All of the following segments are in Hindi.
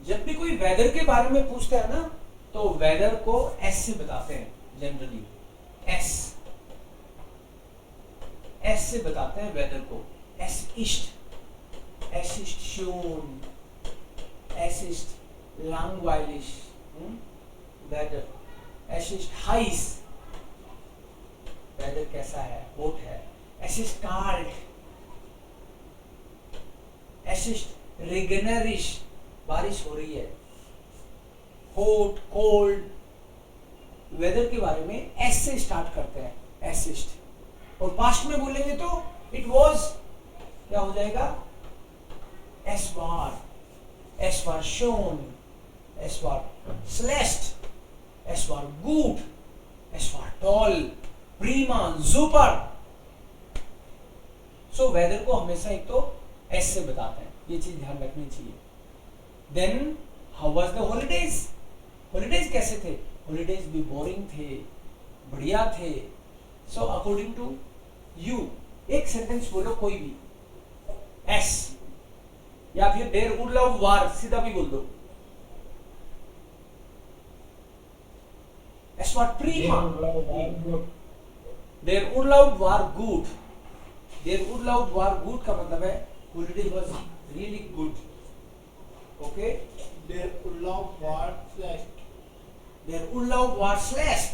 जब भी कोई वेदर के बारे में पूछता है ना, तो वेदर को एस से बताते हैं जनरली। एस से बताते हैं वेदर को। एस इस्ट शून, एस इस्ट langweilig, वेदर। एस इस्ट heiß, वेदर कैसा है, हॉट है। एस इस्ट kalt, एस इस्ट regnerisch, बारिश हो रही है। हॉट, कोल्ड, वेदर के बारे में एस से स्टार्ट करते हैं, एस इस्ट। और पास्ट में बोलेंगे तो इट वाज, क्या हो जाएगा, एस वार शोन, एस वार स्लेस्ट, एस वार गुड, एस वार टॉल, प्रीमा, सुपर। सो वेदर को हमेशा एक तो एस से बताते हैं, ये चीज ध्यान रखनी चाहिए। Then how was the holidays, holidays कैसे थे, हॉलीडेज भी बोरिंग थे, बढ़िया थे। सो अकॉर्डिंग टू यू एक सेंटेंस बोलो कोई भी, एस, या फिर देयर वुड लव वार, सीधा भी बोल दो। एस वार प्रीमा, देयर वुड लव वार गुड, देयर वुड लव वार गुड का मतलब है holiday was really good. Okay, Der Urlaub war schlecht. देयर उर्लाव वार स्लेस्ट,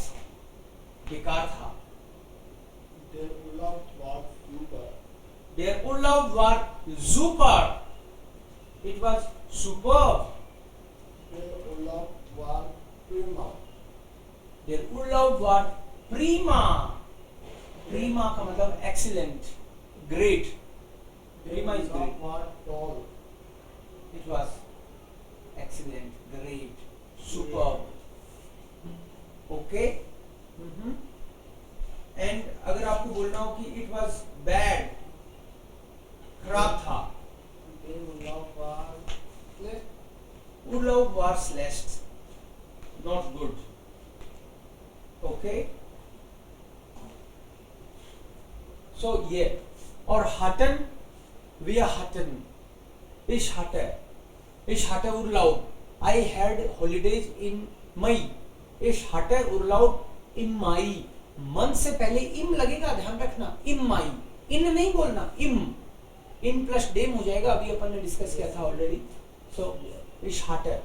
बेकार था। Der Urlaub war super. देयर उर्लाव वार सुपर, it was superb. Der Urlaub war prima. देयर उर्लाव वार प्रीमा, प्रीमा का मतलब एक्सीलेंट, ग्रेट। Der प्रीमा is Urlaub great, war toll. It was excellent, great, superb. Okay, and अगर आपको बोलना हो कि इट वाज बैड, खराब था, Der Urlaub war schlecht. उर्लाव वार स्लेस्ट, नॉट गुड। ओके, सो ये। और हटन, wir hatten, ich hatte Urlaub, I had holidays in May, ich hatte Urlaub in Mai। मन से पहले इम लगेगा, ध्यान रखना, इम माई, इन नहीं बोलना, इन प्लस डेम हो जाएगा, अभी अपन ने डिस्कस किया था ऑलरेडी। सो ich hatte,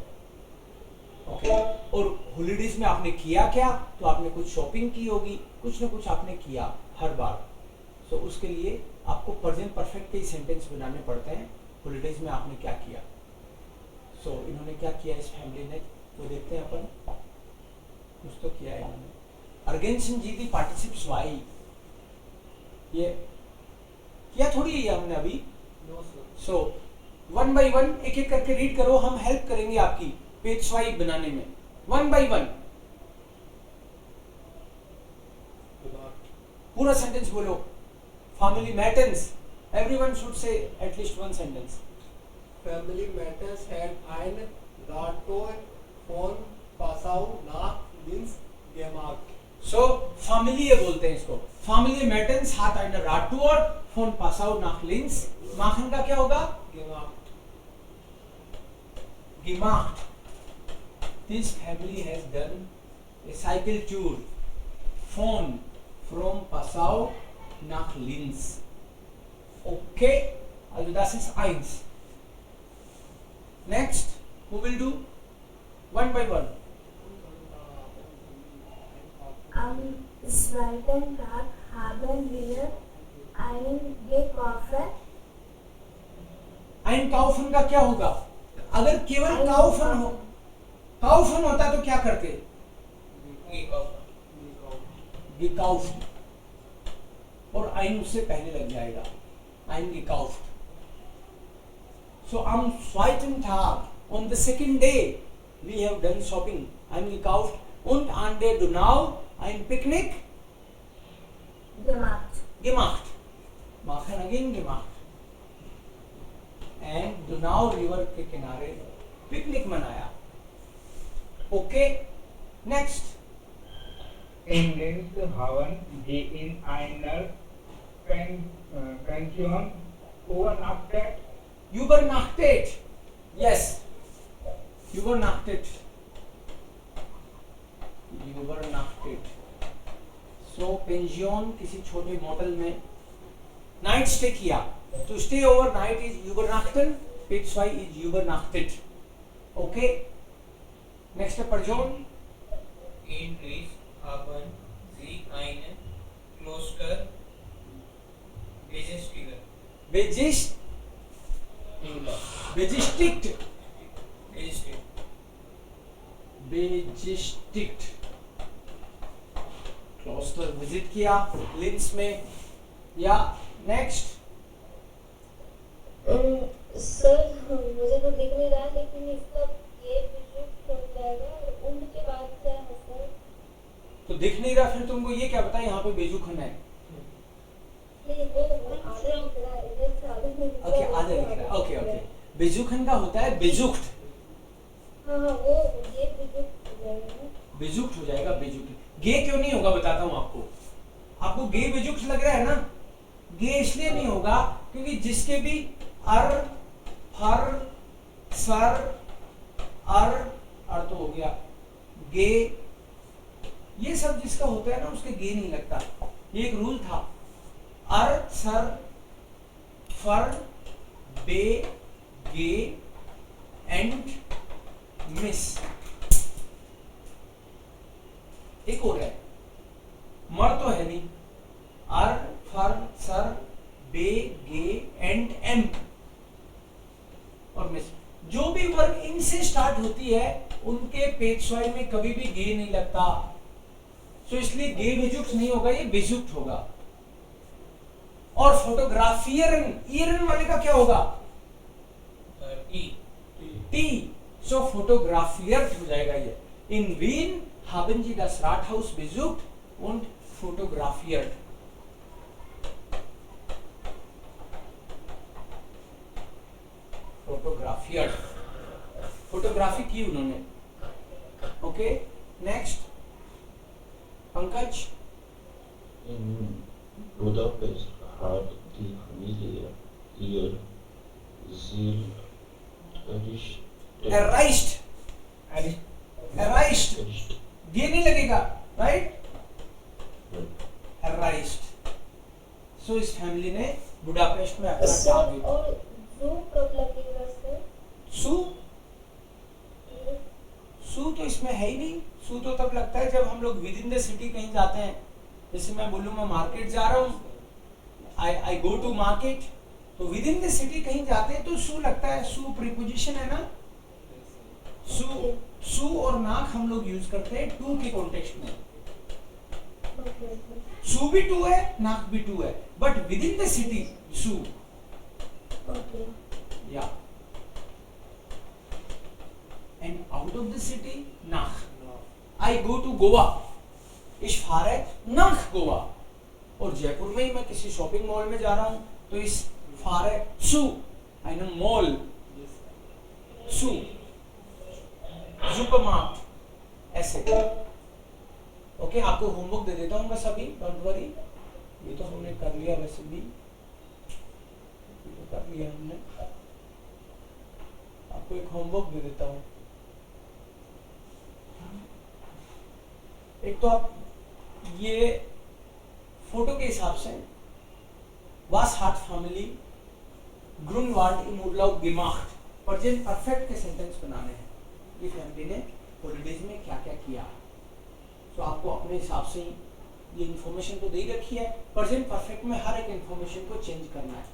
ओके। और हॉलीडेज में आपने किया क्या, तो आपने कुछ शॉपिंग की होगी, कुछ ना कुछ आपने किया हर बार। सो उसके लिए आपको प्रेजेंट परफेक्ट के सेंटेंस बनाने पड़ते हैं, हॉलीडेज में आपने क्या किया। सो इन्होंने क्या किया इस फैमिली ने, वो देखते हैं अपन। कुछ तो किया है इन्होंने। अर्गेंशन जी दी पार्टिसिप्स वाई, ये किया थोड़ी है हमने अभी। No sir. So one by one एक एक करके रीड करो, हम हेल्प करेंगे आपकी पेज स्वाइप बनाने में, वन बाई वन। Gemacht. पूरा सेंटेंस बोलो। Family matters, everyone should say at least one sentence. Family Matters had ein Radtour von Passau nach Linz gemacht. So family बोलते हैं इसको, family matters hat eine Radtour von Passau nach Linz, machen का क्या होगा, Gemacht. gemacht। This family has done a cycle tour from Passau nach Linz. Okay, also das ist eins. Next, who will do one by one? Am zweiten Tag haben wir eingekauft. ein kaufen का क्या होगा, अगर केवल kaufen होता तो क्या करते, gekauft, और ein उससे पहले लग जाएगा, eingekauft। So am zweiten Tag, on the second day, we have done shopping, eingekauft, und an der Donau ein Picknick gemacht, machen again gemacht, and Donau river के किनारे पिकनिक मनाया। Okay, next. In Linz haben sie in einer Pension übernachtet. Übernachtet, yes. übernachtet, übernachtet. So pension किसी छोटे मोटल में नाइट स्टे किया, तो stay over night is übernachten, P2 is übernachtet. Okay, next है Person. In Greece haben sie eine Kloster besichtigt. बेजिस्टिक्ट क्लोस्टर विजिट किया लिंस में. या नेक्स्ट सर मुझे तो दिख नहीं रहा, लेकिन इसका ये विजिट हो जाएगा और उनके बाद क्या है सर? तो दिख नहीं रहा, फिर तुमको ये क्या पता यहाँ पे बेजुखन है? नहीं वो आधा दिख रहा है, इधर से आधा नहीं दिख रहा. ओके, आधा दिख रहा है. ओके ओके, बेजुखन का होता है बेजुक्ट. हाँ वो ये विजिट हो जाएगा ना. बेजुक्ट हो जाएगा, बेजुक्ट. गे क्यों नहीं होगा बताता हूँ आपको. आपको गे बेजुक्ट लग रहा है ना, गे इसलिए नहीं होगा क्योंकि जिसके भी अर फर सर अर तो हो गया, गे ये सब जिसका होता है ना उसके गे नहीं लगता. ये एक रूल था. अर सर फर बे गे एंड मिस. एक और है, मर तो है नहीं. अर फर सर बे गे एंड एम और मिस. जो भी वर्ग इनसे स्टार्ट होती है उनके पेशवाई में कभी भी गे नहीं लगता. तो इसलिए गे बेजुक्ट नहीं होगा, ये बेजुक्ट होगा. और फोटोग्राफियरन ईरन वाले का क्या होगा? टी. सो फोटोग्राफियर हो जाएगा ये. इन वीन haben sie das Rathaus besucht und fotografiert. फोटोग्राफियर, फोटोग्राफी की उन्होंने. Okay, next Pankaj. In Budapest hat die Familie ihr Ziel erreicht. ये नहीं लगेगा, राइट? erreicht. सो इस फैमिली ने बुडापेस्ट में अपना सर टारगेट. और जू कब लगेगा सर? सू तो इसमें है ही नहीं. सू तो तब लगता है जब हम लोग विद इन द सिटी कहीं जाते हैं. जैसे मैं बोलूँ मैं मार्केट जा रहा हूँ, आई गो टू मार्केट, तो विद इन द सिटी कहीं जाते हैं तो सू लगता है. सू प्रीपोजिशन है ना. सू और नाक हम लोग यूज करते हैं टू के कॉन्टेक्स्ट में. सू भी टू है, नाक भी टू है, but within the city सू. या and out of the city नाक. आई गो टू गोवा, इस फारे नाक गोवा. और जयपुर में ही मैं किसी शॉपिंग मॉल में जा रहा हूं तो इस फारे सू आई नो मॉल सू सुपरमार्केट ऐसे. ओके, आपको होमवर्क दे देता हूं बस अभी, डोंट वरी. ये तो हमने कर लिया, वैसे भी तो कर लिया हमने. आपको एक होमवर्क दे देता हूं. एक तो आप ये फोटो के हिसाब से वास हार्ट फैमिली ग्रुनवाल्ड im Urlaub gemacht, present perfect के सेंटेंस बनाने हैं. ये फैमिली ने हॉलीडेज में क्या क्या किया. तो आपको अपने हिसाब से ये इन्फॉर्मेशन तो दे ही रखी है. प्रेजेंट परफेक्ट में हर एक इन्फॉर्मेशन को चेंज करना है.